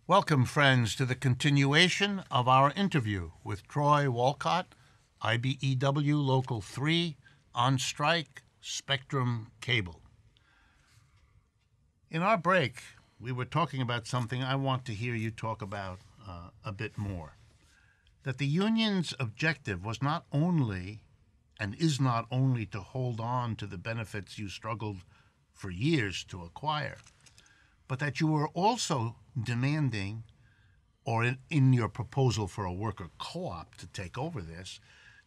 Welcome, friends, to the continuation of our interview with Troy Wolcott, IBEW Local 3, on strike, Spectrum Cable. In our break, we were talking about something I want to hear you talk about a bit more. That the union's objective was not only, and is not only, to hold on to the benefits you struggled for years to acquire, but that you were also demanding, or in your proposal for a worker co-op to take over this,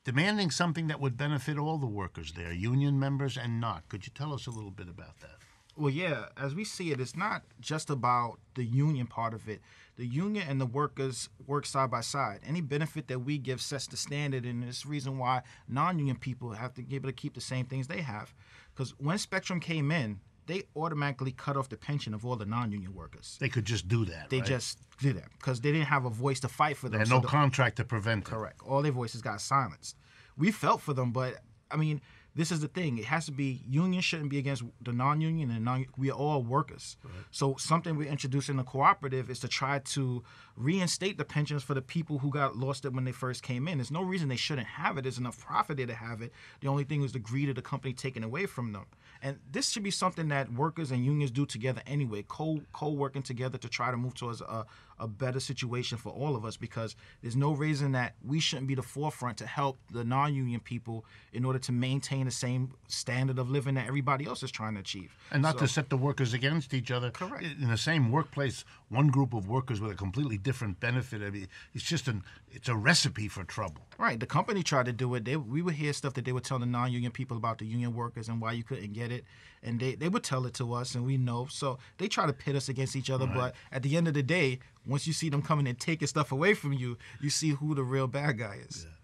demanding something that would benefit all the workers there, union members and not. Could you tell us a little bit about that? Well, yeah, as we see it, it's not just about the union part of it. The union and the workers work side by side. Any benefit that we give sets the standard, and it's the reason why non-union people have to be able to keep the same things they have. Because when Spectrum came in, they automatically cut off the pension of all the non-union workers. They could just do that, They right? just did that because they didn't have a voice to fight for them. They had no contract to prevent it. Correct. All their voices got silenced. We felt for them, but, I mean, this is the thing. It has to be, union shouldn't be against the non-union, and we are all workers. Right. So something we introduced in the cooperative is to try to reinstate the pensions for the people who got lost it when they first came in. There's no reason they shouldn't have it. There's enough profit there to have it. The only thing was the greed of the company taken away from them. And this should be something that workers and unions do together anyway, co-working together to try to move towards a better situation for all of us, because there's no reason that we shouldn't be the forefront to help the non-union people in order to maintain the same standard of living that everybody else is trying to achieve. And not to set the workers against each other. Correct. In the same workplace, one group of workers with a completely different benefit. I mean, it's a recipe for trouble. Right. The company tried to do it. We would hear stuff that they would tell the non-union people about the union workers and why you couldn't get it. And they would tell it to us, and we know. So they try to pit us against each other. Right. But at the end of the day, once you see them coming and taking stuff away from you, you see who the real bad guy is. Yeah.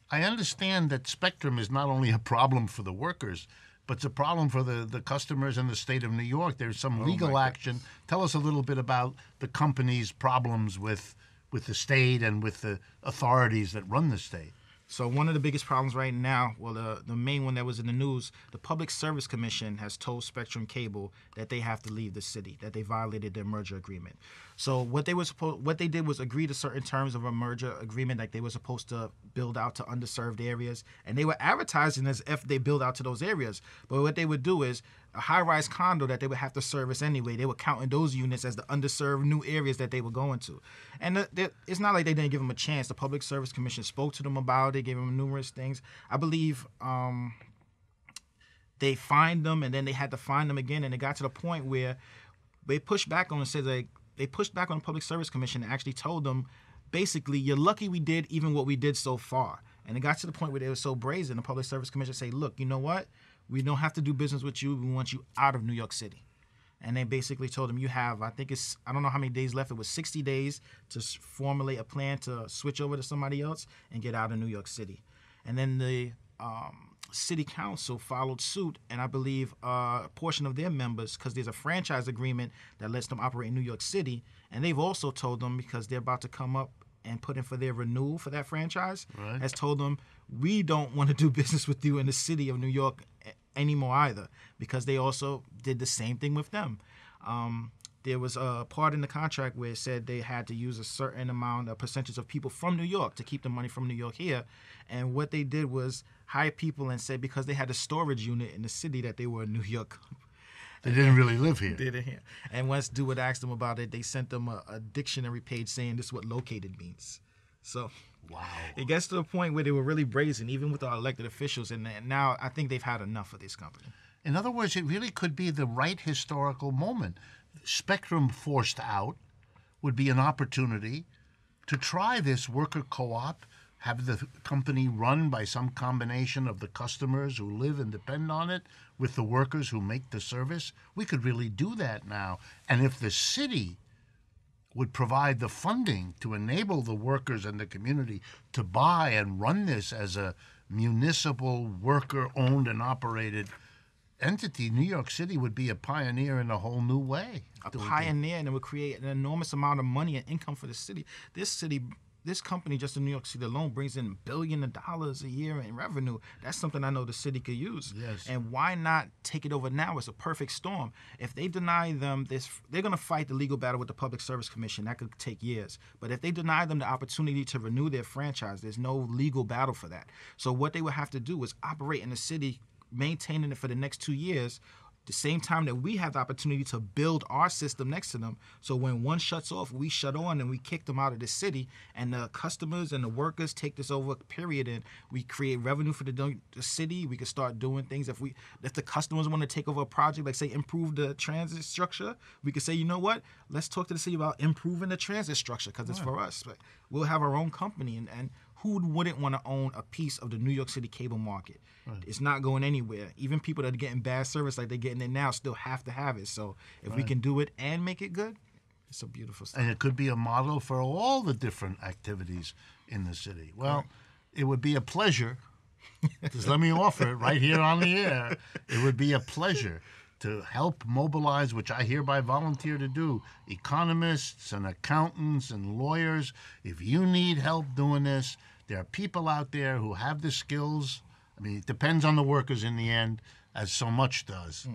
I understand that Spectrum is not only a problem for the workers, but it's a problem for the customers in the state of New York. There's some legal action. Tell us a little bit about the company's problems with the state and with the authorities that run the state. So one of the biggest problems right now, well, the main one that was in the news, the Public Service Commission has told Spectrum Cable that they have to leave the city, that they violated their merger agreement. So what they did was agree to certain terms of a merger agreement, like they were supposed to build out to underserved areas, and they were advertising as if they build out to those areas. But what they would do is a high-rise condo that they would have to service anyway, they were counting those units as the underserved new areas that they were going to. And it's not like they didn't give them a chance. The Public Service Commission spoke to them about it, gave them numerous things. I believe they fined them, and then they had to fine them again, and it got to the point where they pushed back on it, said like, they pushed back on the Public Service Commission and actually told them, basically, you're lucky we did even what we did so far. And it got to the point where they were so brazen, the Public Service Commission said, look, you know what? We don't have to do business with you. We want you out of New York City. And they basically told them, you have, I don't know how many days left. It was 60 days to formulate a plan to switch over to somebody else and get out of New York City. And then the city council followed suit, and I believe a portion of their members, because there's a franchise agreement that lets them operate in New York City, and they've also told them, because they're about to come up and put in for their renewal for that franchise, right, has told them, we don't want to do business with you in the city of New York anymore either, because they also did the same thing with them. There was a part in the contract where it said they had to use a certain amount, a percentage of people from New York to keep the money from New York here. And what they did was hire people and said because they had a storage unit in the city that they were in New York. They didn't really live here. They didn't here. And once Dewitt asked them about it, they sent them a dictionary page saying this is what located means. So wow, it gets to a point where they were really brazen, even with our elected officials. And now I think they've had enough of this company. In other words, it really could be the right historical moment. Spectrum forced out would be an opportunity to try this worker co-op, have the company run by some combination of the customers who live and depend on it with the workers who make the service. We could really do that now. And if the city would provide the funding to enable the workers and the community to buy and run this as a municipal worker-owned and operated entity, New York City would be a pioneer in a whole new way. A pioneer, and it would create an enormous amount of money and income for the city. This city this company just in New York City alone brings in $1 billion a year in revenue. That's something I know the city could use. Yes. And why not take it over now? It's a perfect storm. If they deny them this, they're going to fight the legal battle with the Public Service Commission. That could take years. But if they deny them the opportunity to renew their franchise, there's no legal battle for that. So what they would have to do is operate in the city, maintaining it for the next 2 years, the same time that we have the opportunity to build our system next to them. So when one shuts off, we shut on and we kick them out of the city, and the customers and the workers take this over, period, and we create revenue for the city. We can start doing things. If the customers want to take over a project, like say improve the transit structure, we can say, you know what, let's talk to the city about improving the transit structure because it's for us. But we'll have our own company, and who wouldn't want to own a piece of the New York City cable market? Right. It's not going anywhere. Even people that are getting bad service like they're getting it now still have to have it. So if we can do it and make it good, it's a beautiful stuff. And it could be a model for all the different activities in the city. Well, it would be a pleasure. Just let me offer it right here on the air. It would be a pleasure to help mobilize, which I hereby volunteer to do, economists and accountants and lawyers. If you need help doing this, there are people out there who have the skills. I mean, it depends on the workers in the end, as so much does.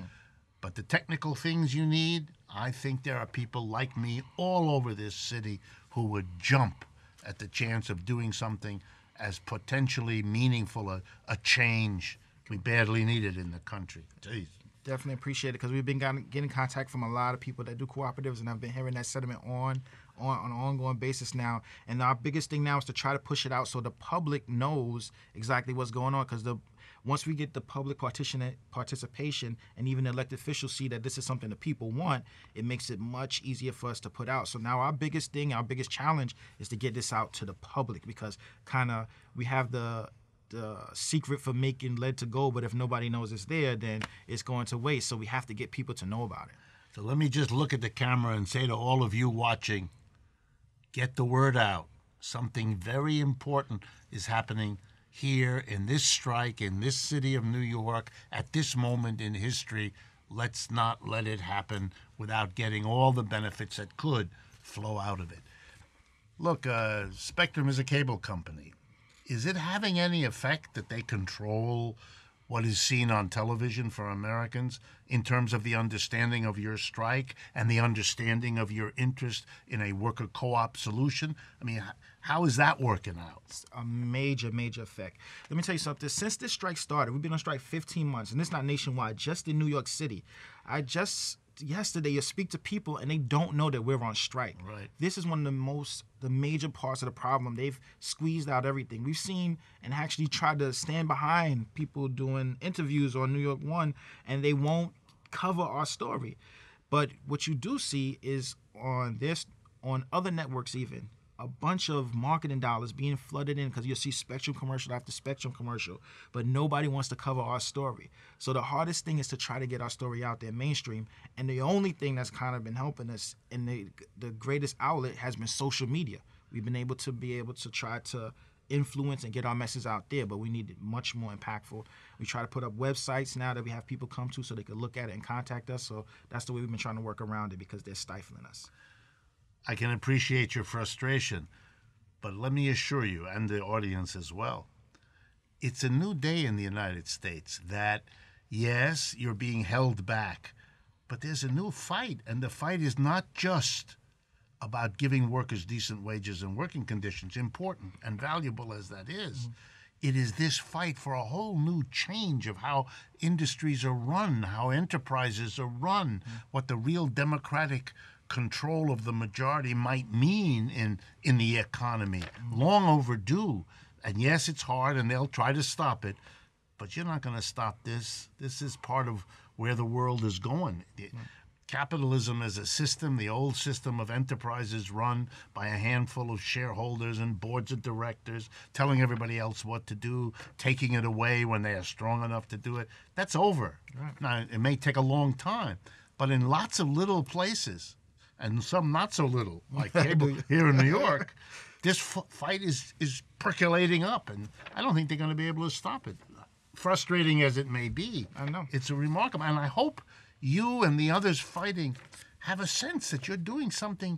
But the technical things you need, I think there are people like me all over this city who would jump at the chance of doing something as potentially meaningful a change we badly needed in the country. Jeez. Definitely appreciate it because we've been getting contact from a lot of people that do cooperatives, and I've been hearing that sentiment on an ongoing basis now. And our biggest thing now is to try to push it out so the public knows exactly what's going on, because once we get the public participation and even the elected officials see that this is something the people want, it makes it much easier for us to put out. So now our biggest challenge is to get this out to the public, because kind of we have the secret for making lead to gold, but if nobody knows it's there, then it's going to waste. So we have to get people to know about it. So let me just look at the camera and say to all of you watching, get the word out. Something very important is happening here in this strike, in this city of New York, at this moment in history. Let's not let it happen without getting all the benefits that could flow out of it. Look, Spectrum is a cable company. Is it having any effect that they control what is seen on television for Americans in terms of the understanding of your strike and the understanding of your interest in a worker co-op solution? I mean, how is that working out? It's a major, major effect. Let me tell you something. Since this strike started, we've been on strike 15 months, and it's not nationwide, just in New York City. Yesterday, you speak to people and they don't know that we're on strike. Right. This is one of the major parts of the problem. They've squeezed out everything. We've seen and actually tried to stand behind people doing interviews on New York One, and they won't cover our story. But what you do see is on other networks even, a bunch of marketing dollars being flooded in, because you'll see Spectrum commercial after Spectrum commercial, but nobody wants to cover our story. So the hardest thing is to try to get our story out there mainstream, and the only thing that's kind of been helping us, and the greatest outlet has been social media. We've been able to try to influence and get our message out there, but we need it much more impactful. We try to put up websites now that we have people come to so they can look at it and contact us. So that's the way we've been trying to work around it, because they're stifling us. I can appreciate your frustration, but let me assure you, and the audience as well, it's a new day in the United States that, yes, you're being held back, but there's a new fight, and the fight is not just about giving workers decent wages and working conditions, important and valuable as that is. It is this fight for a whole new change of how industries are run, how enterprises are run, what the real democratic control of the majority might mean in the economy. Long overdue. And yes, it's hard, and they'll try to stop it, but you're not going to stop this. This is part of where the world is going. Capitalism as a system, the old system of enterprises run by a handful of shareholders and boards of directors, telling everybody else what to do, taking it away when they are strong enough to do it, that's over. Right. Now, it may take a long time, but in lots of little places, and some not so little, like cable here in New York, this fight is percolating up, and I don't think they're going to be able to stop it. Frustrating as it may be, I know. It's a remarkable, and I hope you and the others fighting have a sense that you're doing something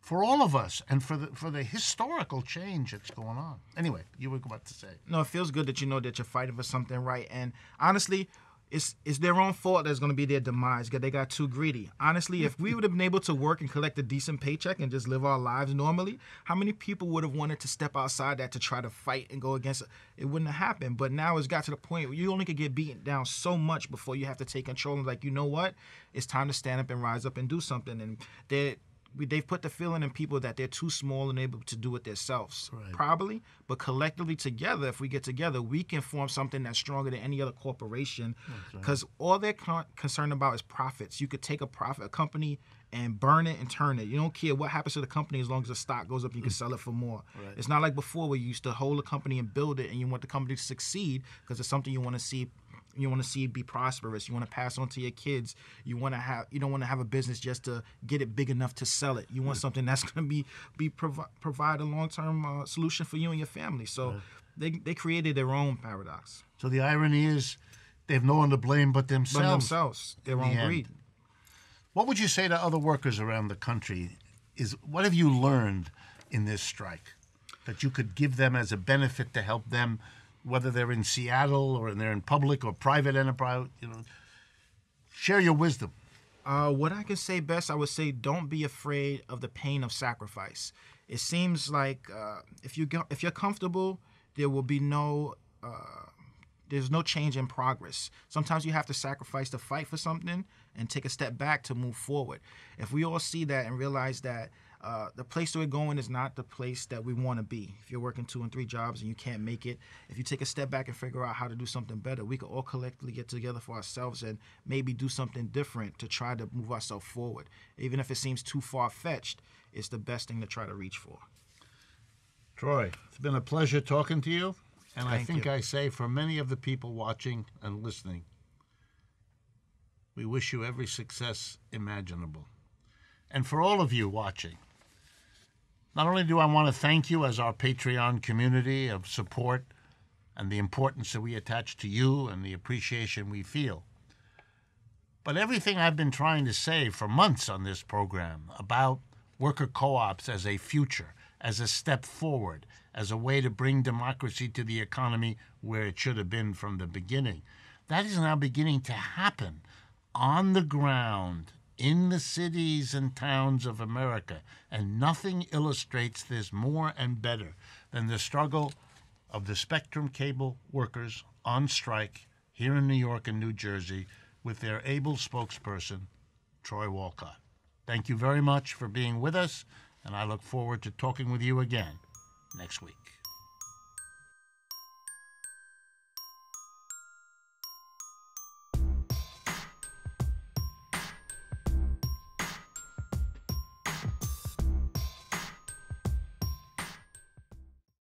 for all of us and for the historical change that's going on. Anyway, you were about to say. No, it feels good that you know that you're fighting for something right. And honestly, it's their own fault that's going to be their demise because they got too greedy. Honestly, if we would have been able to work and collect a decent paycheck and just live our lives normally, how many people would have wanted to step outside that to try to fight and go against it? It wouldn't have happened. But now it's got to the point where you only could get beaten down so much before you have to take control and like, you know what? It's time to stand up and rise up and do something. And they've put the feeling in people that they're too small and able to do it themselves, right. Probably. But collectively together, if we get together, we can form something that's stronger than any other corporation because all they're concerned about is profits. You could take a company, and burn it and turn it. You don't care what happens to the company as long as the stock goes up, you can sell it for more. Right. It's not like before where you used to hold a company and build it and you want the company to succeed because it's something you want to see. You want to see it be prosperous. You want to pass on to your kids. You don't want to have a business just to get it big enough to sell it. You want something that's going to provide a long-term solution for you and your family. So they created their own paradox. So the irony is they have no one to blame but themselves. Their own greed. What would you say to other workers around the country? What have you learned in this strike that you could give them as a benefit to help them, whether they're in Seattle or they're in public or private enterprise? Share your wisdom. What I can say best, I would say, don't be afraid of the pain of sacrifice. It seems like if you're comfortable, there will be there's no change in progress. Sometimes you have to sacrifice to fight for something and take a step back to move forward. If we all see that and realize that the place that we're going is not the place that we want to be. If you're working 2 and 3 jobs and you can't make it, if you take a step back and figure out how to do something better, we could all collectively get together for ourselves and maybe do something different to try to move ourselves forward. Even if it seems too far-fetched, it's the best thing to try to reach for. Troy, it's been a pleasure talking to you. And I think you. I say for many of the people watching and listening, we wish you every success imaginable. And for all of you watching, not only do I want to thank you as our Patreon community of support and the importance that we attach to you and the appreciation we feel, but everything I've been trying to say for months on this program about worker co-ops as a future, as a step forward, as a way to bring democracy to the economy where it should have been from the beginning, that is now beginning to happen on the ground in the cities and towns of America. And nothing illustrates this more and better than the struggle of the Spectrum Cable workers on strike here in New York and New Jersey with their able spokesperson, Troy Wolcott. Thank you very much for being with us, and I look forward to talking with you again next week.